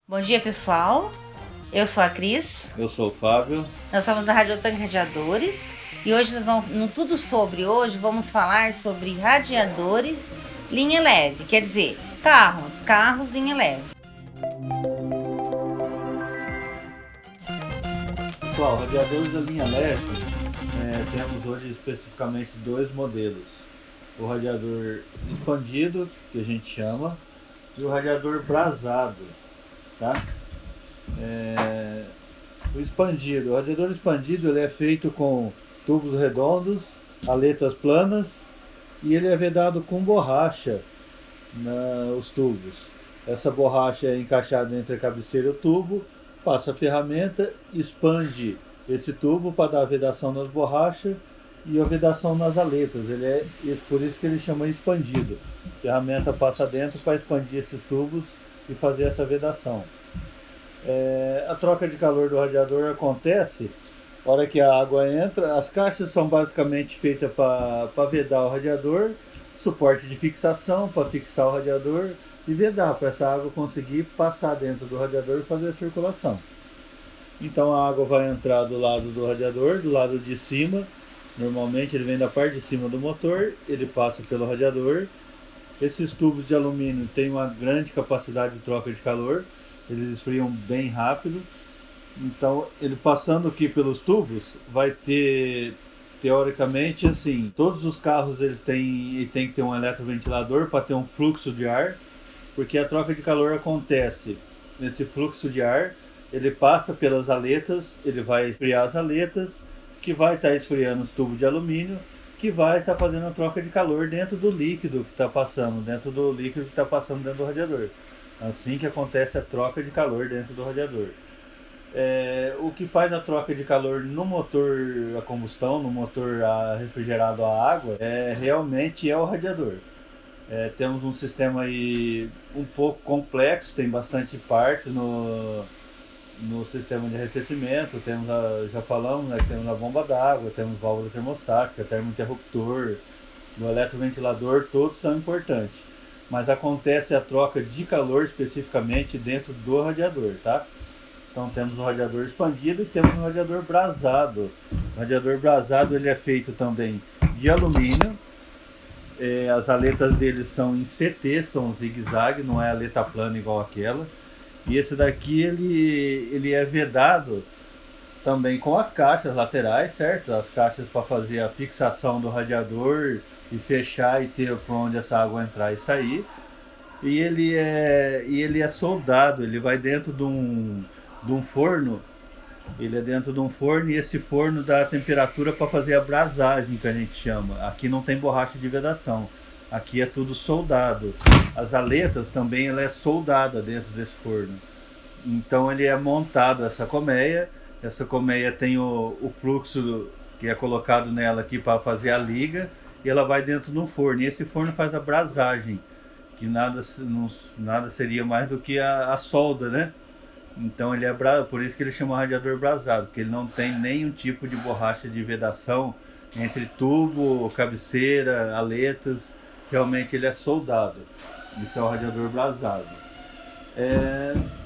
Bom dia, pessoal. Eu sou a Cris. Eu sou o Fábio. Nós somos da Radiotanque Radiadores e hoje nós vamos, no Tudo Sobre hoje, vamos falar sobre radiadores linha leve, quer dizer, carros linha leve. Pessoal, radiadores da linha leve, temos hoje especificamente dois modelos. O radiador expandido, que a gente chama, e o radiador brasado, tá? O radiador expandido ele é feito com tubos redondos, aletas planas e ele é vedado com borracha os tubos. Essa borracha é encaixada entre a cabeceira e o tubo, passa a ferramenta, expande esse tubo para dar a vedação nas borrachas e a vedação nas aletas. Por isso que ele chama expandido. A ferramenta passa dentro para expandir esses tubos e fazer essa vedação. A troca de calor do radiador acontece na hora que a água entra. As caixas são basicamente feitas para vedar o radiador, suporte de fixação para fixar o radiador e vedar para essa água conseguir passar dentro do radiador e fazer a circulação. Então a água vai entrar do lado do radiador, do lado de cima. Normalmente ele vem da parte de cima do motor, ele passa pelo radiador. Esses tubos de alumínio têm uma grande capacidade de troca de calor, eles esfriam bem rápido. Então ele passando aqui pelos tubos vai ter, teoricamente, assim, todos os carros eles têm que ter um eletroventilador para ter um fluxo de ar, porque a troca de calor acontece nesse fluxo de ar. Ele passa pelas aletas, ele vai esfriar as aletas, que vai estar esfriando os tubos de alumínio, que vai estar fazendo a troca de calor dentro do líquido que está passando, dentro do radiador. Assim que acontece a troca de calor dentro do radiador. O que faz a troca de calor no motor a combustão, no motor refrigerado a água, realmente é o radiador. Temos um sistema aí um pouco complexo, tem bastante parte no sistema de arrefecimento. Já falamos, né, que temos a bomba d'água, temos válvula termostática, termointerruptor, o eletroventilador, todos são importantes. Mas acontece a troca de calor especificamente dentro do radiador, tá? Então temos o radiador expandido e temos o radiador brasado. O radiador brasado ele é feito também de alumínio. As aletas dele são em CT, são zigue-zague, não é aleta plana igual aquela. E esse daqui ele é vedado também com as caixas laterais, certo? As caixas para fazer a fixação do radiador e fechar e ter por onde essa água entrar e sair. E ele é soldado, ele vai dentro de um forno. Ele é dentro de um forno e esse forno dá a temperatura para fazer a brasagem, que a gente chama. Aqui não tem borracha de vedação, aqui é tudo soldado. As aletas também ela é soldada dentro desse forno. Então ele é montado essa colmeia tem o fluxo que é colocado nela aqui para fazer a liga, e ela vai dentro de um forno, e esse forno faz a brasagem, que nada seria mais do que a solda, né? Então ele por isso que ele chama radiador brasado, porque ele não tem nenhum tipo de borracha de vedação entre tubo, cabeceira, aletas. Realmente ele é soldado. Isso é o radiador brasado.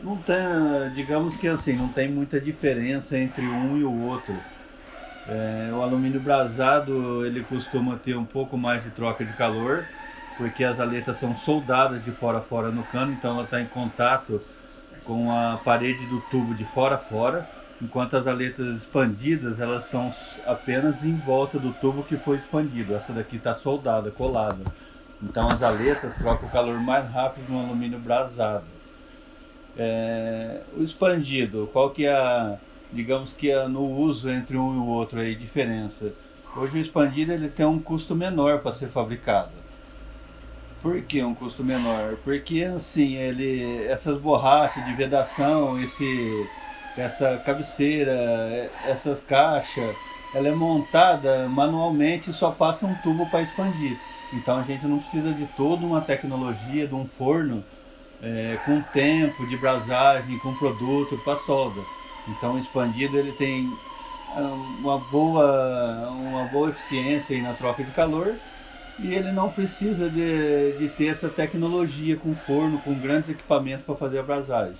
Não tem, digamos que assim, não tem muita diferença entre um e o outro. O alumínio brasado ele costuma ter um pouco mais de troca de calor, porque as aletas são soldadas de fora a fora no cano, então ela está em contato com a parede do tubo de fora a fora, enquanto as aletas expandidas elas estão apenas em volta do tubo que foi expandido. Essa daqui está soldada, colada. Então as aletas trocam o calor mais rápido no alumínio brasado. O expandido, qual que é digamos que no uso entre um e o outro aí, diferença? Hoje o expandido ele tem um custo menor para ser fabricado. Por que um custo menor? Porque assim, essas borrachas de vedação, essa cabeceira, essas caixas, ela é montada manualmente e só passa um tubo para expandir. Então a gente não precisa de toda uma tecnologia, de um forno com tempo de brasagem, com produto para solda. Então o expandido ele tem uma boa eficiência aí na troca de calor, e ele não precisa de ter essa tecnologia com forno, com grandes equipamentos para fazer a brasagem.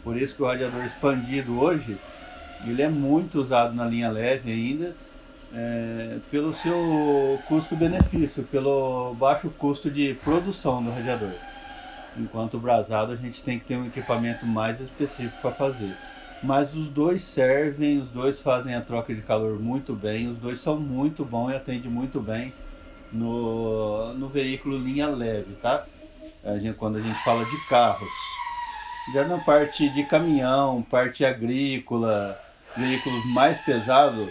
Por isso que o radiador expandido hoje, ele é muito usado na linha leve ainda, pelo seu custo-benefício, pelo baixo custo de produção do radiador. Enquanto o brasado a gente tem que ter um equipamento mais específico para fazer. Mas os dois servem, os dois fazem a troca de calor muito bem, os dois são muito bons e atendem muito bem no veículo linha leve, tá? Quando a gente fala de carros. Já na parte de caminhão, parte agrícola, veículos mais pesados,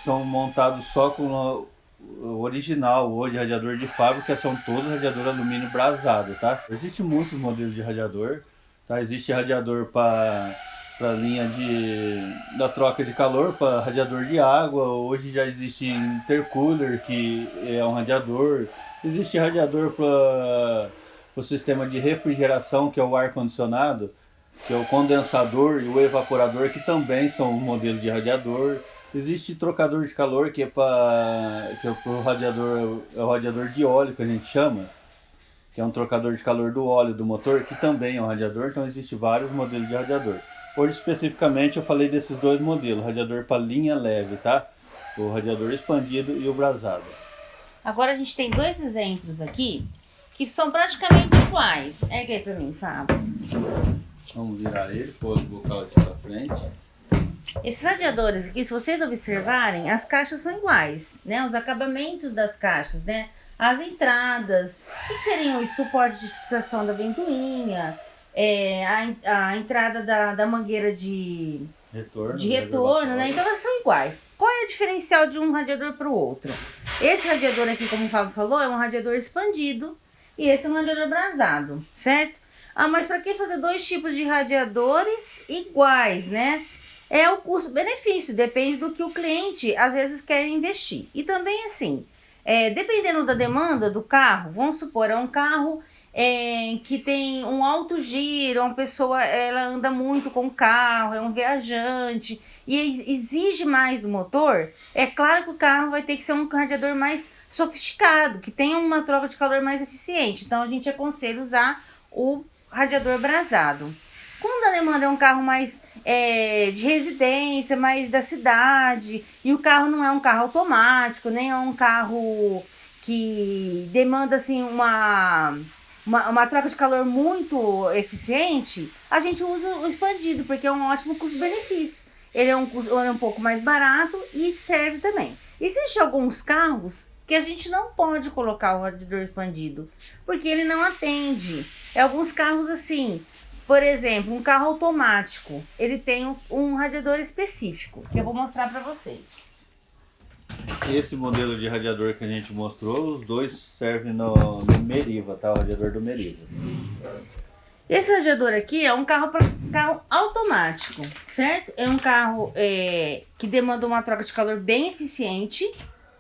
são montados só com o original, hoje radiador de fábrica, são todos radiador alumínio brasado, tá? Existem muitos modelos de radiador, tá? Existe radiador para linha da troca de calor, para radiador de água, hoje já existe intercooler, que é um radiador, existe radiador para o sistema de refrigeração, que é o ar-condicionado, que é o condensador e o evaporador, que também são um modelo de radiador. Existe trocador de calor, que é o radiador de óleo, que a gente chama, que é um trocador de calor do óleo do motor, que também é um radiador. Então existe vários modelos de radiador. Hoje especificamente eu falei desses dois modelos, radiador para linha leve, tá? O radiador expandido e o brasado. Agora a gente tem dois exemplos aqui que são praticamente iguais. Ergue aí pra mim, Fábio. Vamos virar ele, pôr o bocal aqui pra frente. Esses radiadores aqui, se vocês observarem, as caixas são iguais, né? Os acabamentos das caixas, né? As entradas, o que seriam os suportes de fixação da ventoinha, a entrada da mangueira de retorno, né? Então elas são iguais. Qual é o diferencial de um radiador para o outro? Esse radiador aqui, como o Fábio falou, é um radiador expandido e esse é um radiador brasado, certo? Ah, mas para que fazer dois tipos de radiadores iguais, né? É o custo-benefício, depende do que o cliente às vezes quer investir. E também assim, dependendo da demanda do carro, vamos supor, é um carro que tem um alto giro, uma pessoa ela anda muito com o carro, é um viajante e exige mais do motor, é claro que o carro vai ter que ser um radiador mais sofisticado, que tenha uma troca de calor mais eficiente. Então a gente aconselha usar o radiador brasado. Quando a demanda é um carro mais de residência, mais da cidade, e o carro não é um carro automático, nem é um carro que demanda assim uma troca de calor muito eficiente, a gente usa o expandido, porque é um ótimo custo-benefício. Ele é um pouco mais barato e serve também. Existem alguns carros que a gente não pode colocar o radiador expandido, porque ele não atende. Alguns carros assim, por exemplo, um carro automático, ele tem um radiador específico, que eu vou mostrar para vocês. Esse modelo de radiador que a gente mostrou, os dois servem no Meriva, tá? O radiador do Meriva. Esse radiador aqui é um carro automático, certo? É um carro que demanda uma troca de calor bem eficiente,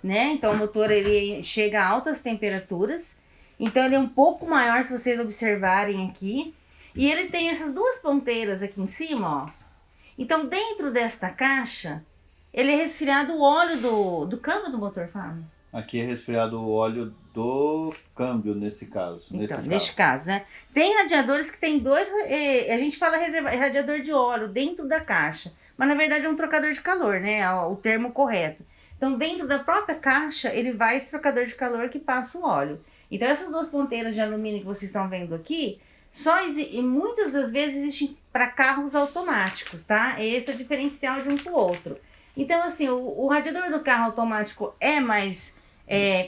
né? Então o motor ele chega a altas temperaturas, então ele é um pouco maior se vocês observarem aqui. E ele tem essas duas ponteiras aqui em cima, ó. Então dentro desta caixa, ele é resfriado o óleo do câmbio do motor, Fábio? Aqui é resfriado o óleo do câmbio, nesse caso. Então, neste caso, né? Tem radiadores que tem dois, a gente fala radiador de óleo dentro da caixa, mas na verdade é um trocador de calor, né? O termo correto. Então, dentro da própria caixa, ele vai esse trocador de calor que passa o óleo. Então, essas duas ponteiras de alumínio que vocês estão vendo aqui, e muitas das vezes existem para carros automáticos, tá? Esse é o diferencial de um para o outro. Então, assim, o radiador do carro automático é mais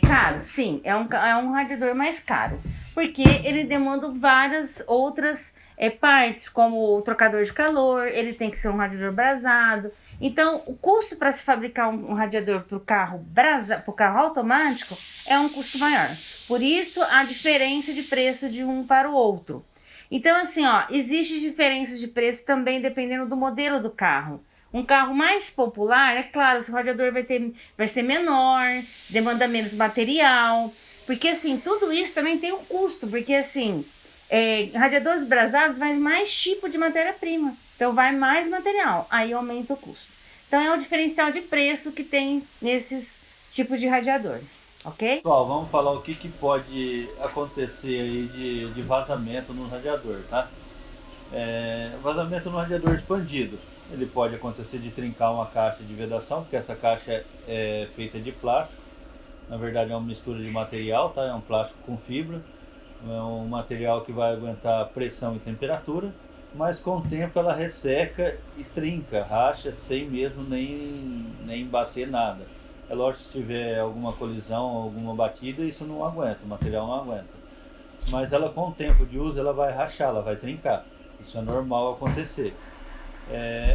caro? Sim, é um radiador mais caro, porque ele demanda várias outras partes, como o trocador de calor, ele tem que ser um radiador brasado. Então, o custo para se fabricar um radiador para o carro automático é um custo maior. Por isso, a diferença de preço de um para o outro. Então, assim, ó, existe diferença de preço também dependendo do modelo do carro. Um carro mais popular, é claro, o radiador vai ser menor, demanda menos material, porque assim, tudo isso também tem um custo, porque assim, radiadores brasados vai mais tipo de matéria-prima, então vai mais material, aí aumenta o custo. Então é o diferencial de preço que tem nesses tipos de radiador, ok? Pessoal, vamos falar o que pode acontecer aí de vazamento no radiador, tá? Vazamento no radiador expandido. Ele pode acontecer de trincar uma caixa de vedação, porque essa caixa é feita de plástico. Na verdade é uma mistura de material, tá? É um plástico com fibra. É um material que vai aguentar pressão e temperatura, mas com o tempo ela resseca e trinca, racha sem mesmo nem bater nada. É lógico que se tiver alguma colisão, alguma batida, isso não aguenta, o material não aguenta. Mas ela com o tempo de uso ela vai rachar, ela vai trincar. Isso é normal acontecer.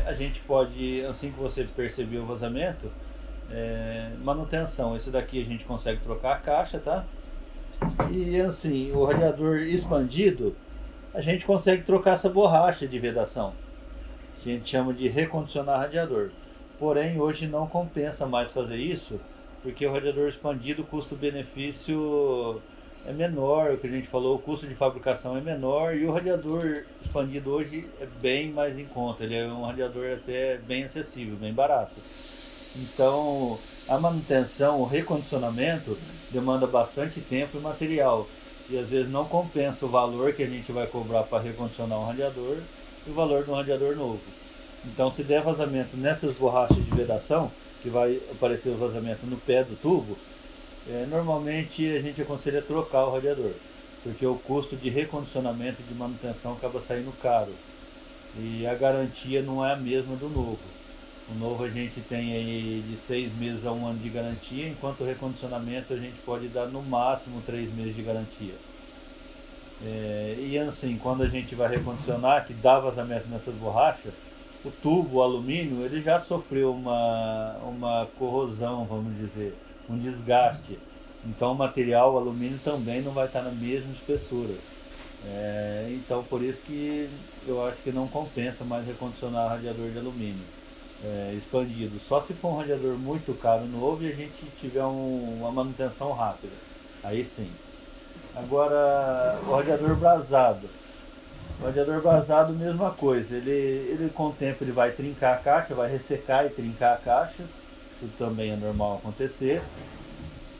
A gente pode, assim que você perceber o vazamento, manutenção. Esse daqui a gente consegue trocar a caixa, tá? E assim, o radiador expandido, a gente consegue trocar essa borracha de vedação. A gente chama de recondicionar radiador. Porém, hoje não compensa mais fazer isso, porque o radiador expandido, o custo-benefício é menor, o que a gente falou, o custo de fabricação é menor e o radiador expandido hoje é bem mais em conta. Ele é um radiador até bem acessível, bem barato. Então, a manutenção, o recondicionamento demanda bastante tempo e material. E às vezes não compensa o valor que a gente vai cobrar para recondicionar um radiador e o valor de um radiador novo. Então, se der vazamento nessas borrachas de vedação, que vai aparecer o vazamento no pé do tubo, normalmente a gente aconselha trocar o radiador, porque o custo de recondicionamento e de manutenção acaba saindo caro. E a garantia não é a mesma do novo. O novo a gente tem aí de 6 meses a 1 ano de garantia, enquanto o recondicionamento a gente pode dar no máximo 3 meses de garantia. E assim, quando a gente vai recondicionar, que dá vazamento nessas borrachas, o tubo, o alumínio, ele já sofreu uma corrosão, vamos dizer, um desgaste. Então o material, o alumínio também não vai estar na mesma espessura. Então por isso que eu acho que não compensa mais recondicionar radiador de alumínio expandido. Só se for um radiador muito caro novo e a gente tiver uma manutenção rápida. Aí sim. Agora o radiador brasado. O radiador brasado, mesma coisa. Ele com o tempo ele vai trincar a caixa, vai ressecar e trincar a caixa. Isso também é normal acontecer.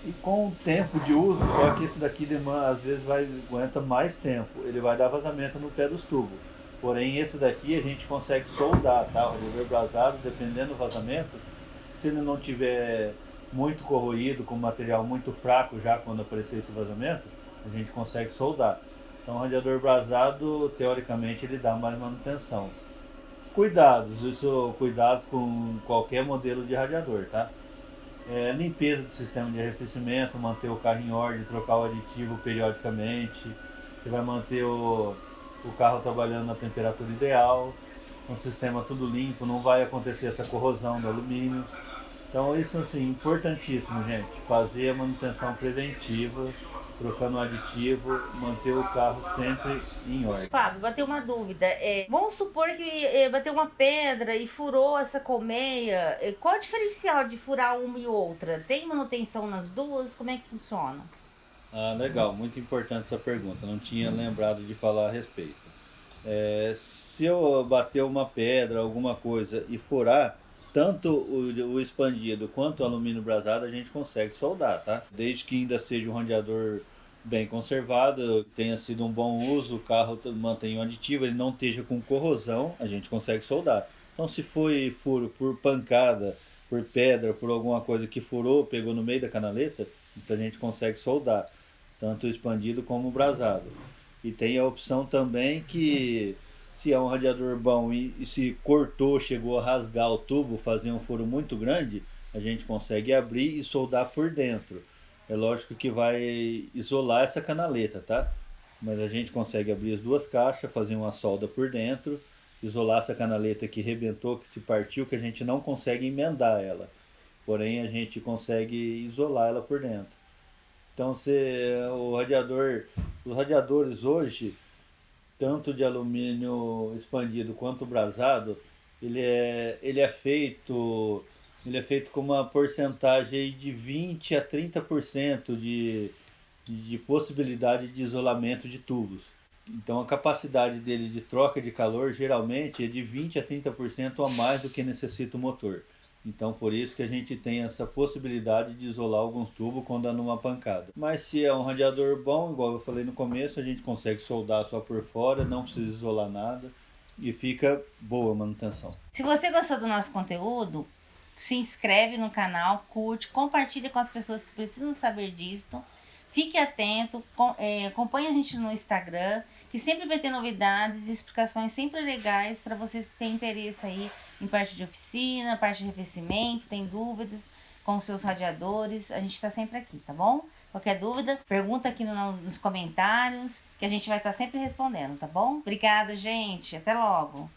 E com o tempo de uso, só que esse daqui demanda, às vezes aguenta mais tempo. Ele vai dar vazamento no pé dos tubos. Porém esse daqui a gente consegue soldar, tá? O radiador brasado, dependendo do vazamento, se ele não tiver muito corroído, com material muito fraco já quando aparecer esse vazamento, a gente consegue soldar. Então o radiador brasado, teoricamente, ele dá mais manutenção. Cuidados com qualquer modelo de radiador, tá? Limpeza do sistema de arrefecimento, manter o carro em ordem, trocar o aditivo periodicamente. Você vai manter o carro trabalhando na temperatura ideal, com o sistema tudo limpo, não vai acontecer essa corrosão do alumínio. Então isso assim, importantíssimo, gente, fazer a manutenção preventiva, trocando o aditivo, manter o carro sempre em ordem. Fábio, bateu uma dúvida. Vamos supor que bateu uma pedra e furou essa colmeia. Qual é o diferencial de furar uma e outra? Tem manutenção nas duas? Como é que funciona? Ah, legal, muito importante essa pergunta, não tinha lembrado de falar a respeito. Se eu bater uma pedra, alguma coisa e furar, tanto o expandido quanto o alumínio brasado a gente consegue soldar, tá? Desde que ainda seja um radiador bem conservado, tenha sido um bom uso, o carro mantenha o aditivo, ele não esteja com corrosão, a gente consegue soldar. Então se foi furo por pancada, por pedra, por alguma coisa que furou, pegou no meio da canaleta, então a gente consegue soldar, tanto o expandido como o brasado. E tem a opção também que se é um radiador bom e se cortou, chegou a rasgar o tubo, fazer um furo muito grande, a gente consegue abrir e soldar por dentro. É lógico que vai isolar essa canaleta, tá? Mas a gente consegue abrir as duas caixas, fazer uma solda por dentro, isolar essa canaleta que rebentou, que se partiu, que a gente não consegue emendar ela. Porém a gente consegue isolar ela por dentro. Então os radiadores hoje, tanto de alumínio expandido quanto brasado, ele é feito com uma porcentagem de 20 a 30% de possibilidade de isolamento de tubos. Então a capacidade dele de troca de calor geralmente é de 20 a 30% a mais do que necessita o motor. Então por isso que a gente tem essa possibilidade de isolar alguns tubos quando dá numa pancada. Mas se é um radiador bom, igual eu falei no começo, a gente consegue soldar só por fora, não precisa isolar nada. e fica boa a manutenção. Se você gostou do nosso conteúdo, se inscreve no canal, curte, compartilha com as pessoas que precisam saber disso. Fique atento, acompanhe a gente no Instagram, que sempre vai ter novidades e explicações sempre legais para vocês que têm interesse aí em parte de oficina, parte de arrefecimento, tem dúvidas com os seus radiadores. A gente está sempre aqui, tá bom? Qualquer dúvida, pergunta aqui nos comentários, que a gente vai estar sempre respondendo, tá bom? Obrigada, gente. Até logo.